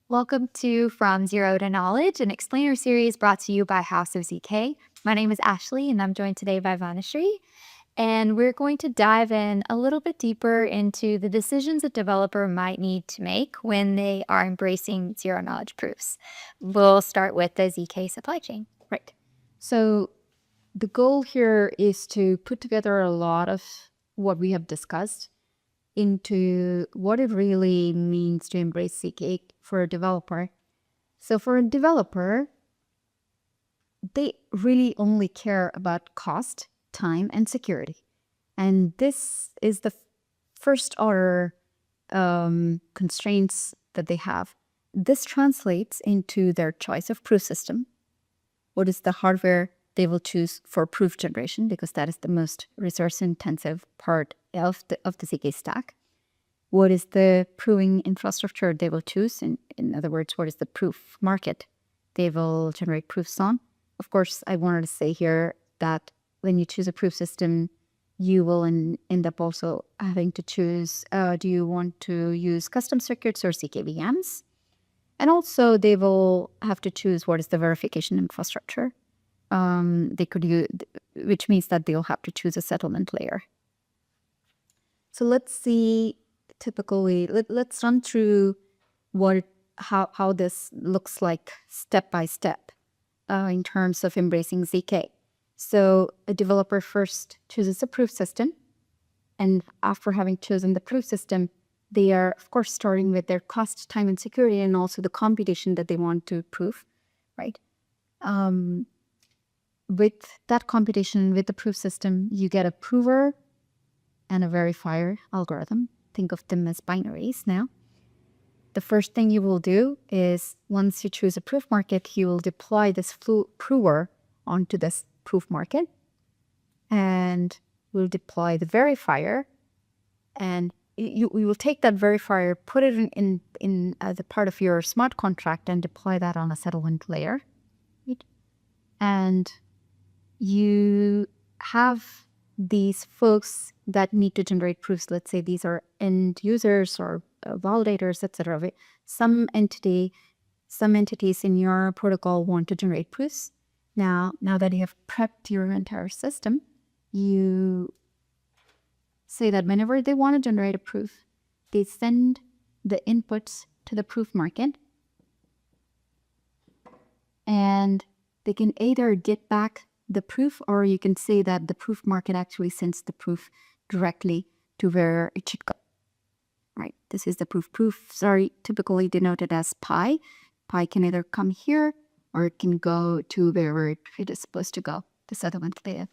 Welcome to From Zero to Knowledge, an explainer series brought to you by House of ZK. My name is Ashley, and I'm joined today by Vanishree. And we're going to dive in a little bit deeper into the decisions a developer might need to make when they are embracing zero knowledge proofs. We'll start with the ZK supply chain. Right. So the goal here is to put together a lot of what we have discussed into what it really means to embrace CK for a developer. So for a developer, they really only care about cost, time, and security. And this is the first order constraints that they have. This translates into their choice of proof system. What is the hardware they will choose for proof generation, because that is the most resource intensive part of the ZK stack. What is the proving infrastructure they will choose? In other words, what is the proof market they will generate proofs on? Of course, I wanted to say here that when you choose a proof system, you will end up also having to choose, do you want to use custom circuits or ZK VMs? And also they will have to choose what is the verification infrastructure. They could use, which means that they'll have to choose a settlement layer. So let's see, typically, let's run through how this looks like step by step in terms of embracing ZK. So a developer first chooses a proof system, and after having chosen the proof system, they are, of course, starting with their cost, time, and security, and also the computation that they want to prove, right? With that computation, with the proof system, you get a prover and a verifier algorithm. Think of them as binaries now. The first thing you will do is, once you choose a proof market, you will deploy this prover onto this proof market, and we'll deploy the verifier, and you will take that verifier, put it in as a part of your smart contract, and deploy that on a settlement layer. Right? And you have these folks that need to generate proofs. Let's say these are end users or validators, etc. Some entities in your protocol want to generate proofs. Now that you have prepped your entire system, you say that whenever they want to generate a proof, they send the inputs to the proof market, and they can either get back the proof, or you can say that the proof market actually sends the proof directly to where it should go. Right, this is the proof. Sorry, typically denoted as pi. Pi can either come here or it can go to wherever it is supposed to go, the settlement layer.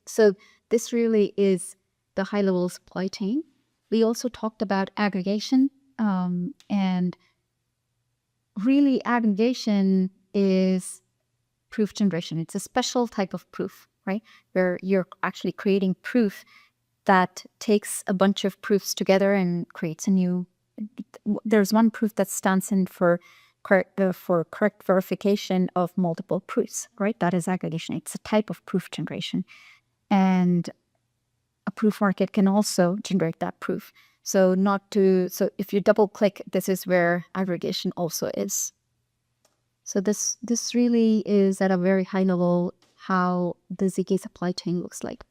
So this really is the high-level supply chain. We also talked about aggregation, and really aggregation is proof generation. It's a special type of proof, right? Where you're actually creating proof that takes a bunch of proofs together and creates a new. There's one proof that stands in for correct verification of multiple proofs, right? That is aggregation. It's a type of proof generation, and a proof market can also generate that proof. So if you double click, this is where aggregation also is. So this really is at a very high level how the ZK supply chain looks like.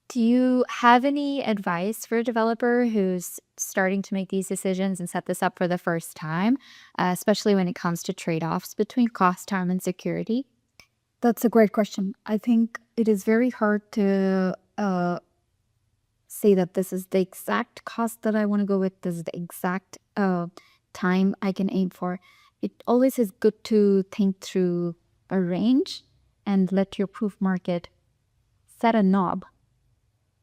Do you have any advice for a developer who's starting to make these decisions and set this up for the first time, especially when it comes to trade-offs between cost, time, and security? That's a great question. I think it is very hard to say that this is the exact cost that I want to go with, this is the exact time I can aim for. It always is good to think through a range and let your proof market set a knob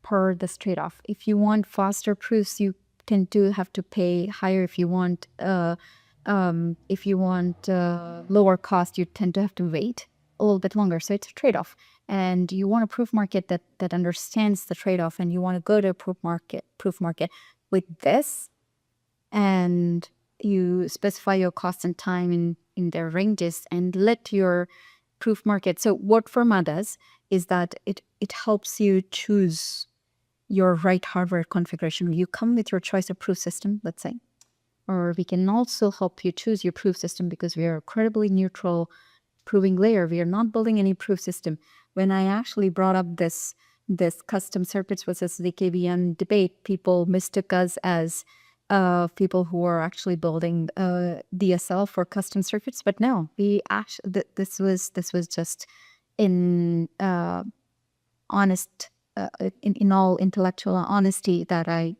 per this trade-off. If you want faster proofs, you tend to have to pay higher. If you want lower cost, you tend to have to wait a little bit longer. So it's a trade-off. And you want a proof market that understands the trade-off, and you want to go to a proof market with this, and you specify your cost and time in their ranges, and let your proof market. So what Fermah does is that it helps you choose your right hardware configuration. You come with your choice of proof system, let's say, or we can also help you choose your proof system because we are incredibly neutral proving layer. We are not building any proof system. When I actually brought up this custom circuits versus ZKVM debate, people mistook us as people who are actually building DSL for custom circuits. But no, we actually this was just in honest in all intellectual honesty that I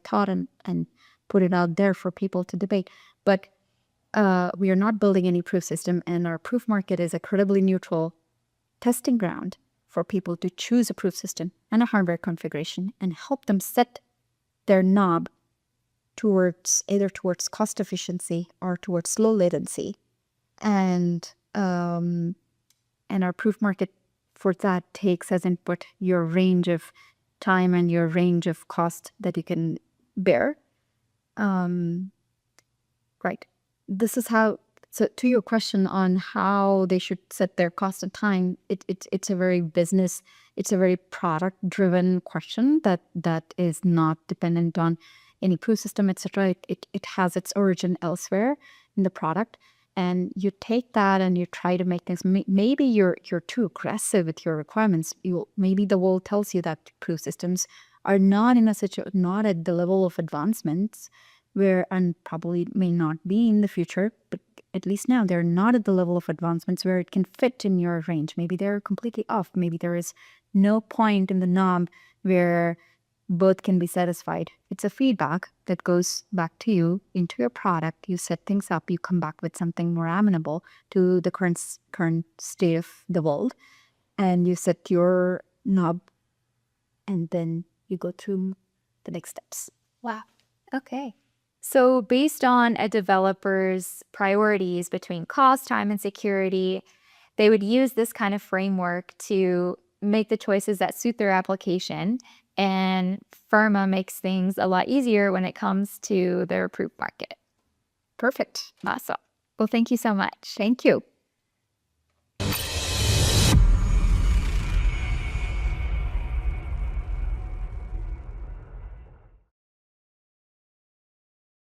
thought and put it out there for people to debate. But we are not building any proof system, and our proof market is a incredibly neutral testing ground for people to choose a proof system and a hardware configuration and help them set their knob towards either towards cost efficiency or towards low latency. And our proof market for that takes as input your range of time and your range of cost that you can bear. Right. This is how, so to your question on how they should set their cost and time, it's a very business, it's a very product driven question that is not dependent on any proof system, etc. It has its origin elsewhere in the product. And you take that and you try to make things, maybe you're too aggressive with your requirements. Maybe the world tells you that proof systems are not in a not at the level of advancements where, and probably may not be in the future, but at least now they're not at the level of advancements where it can fit in your range. Maybe they're completely off. Maybe there is no point in the knob where both can be satisfied. It's a feedback that goes back to you into your product. You set things up, you come back with something more amenable to the current state of the world, and you set your knob, and then you go through the next steps. Wow. Okay. So based on a developer's priorities between cost, time, and security, they would use this kind of framework to make the choices that suit their application. And Fermah makes things a lot easier when it comes to their proof market. Perfect. Awesome. Well, thank you so much. Thank you.